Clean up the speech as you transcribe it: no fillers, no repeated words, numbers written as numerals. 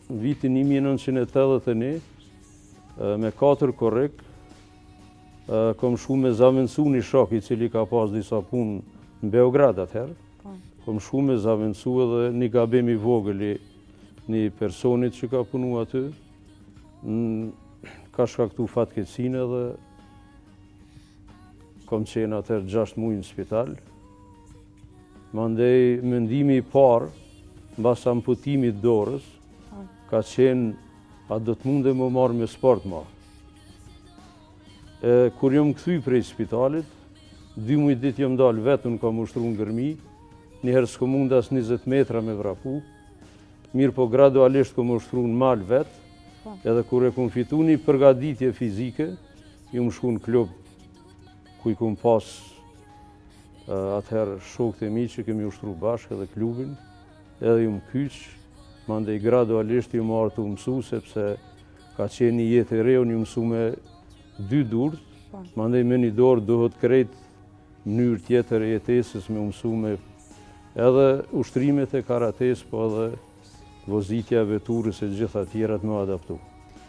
në vitin 1981, me 4 korrik, kom shku me zavendësu një shok I cili ka pas disa punë në Beograd atëherë. Kom shku me zavendësu edhe një gabim I vogël I një personit që ka punu aty. Ka shkaktu fatkeqësinë edhe kom qenë atëherë 6 muaj në spital. Mandej mendimi I parë, mbas amputimit dorës, ka qenë a do të mundem më marrë me sport ma. Kur jom kthy prej spitalit, 2 muaj ditë jom dalë vetë, unë kam ushtru në gërmi, njëherë s'ko mund as 20 metra me vrapu, mirë po gradualisht kom ushtru në mal vetë, edhe kur e kom fitu një përgatitje fizike, jom shku në klub, ku I kom pas atëherë shokët e mi që kemi ushtru bashkë edhe klubin, edhe jom kyç, mandej gradualisht jom marrë të mësu, sepse ka qenë një jetë e re, unë jom mësu me 2 durët, mandej me një dorë duhet krejt mënyrë tjetër e jetesës me mësu me edhe ushtrimet e karates, po edhe vozitja e veturës e gjitha tjerat me adaptu.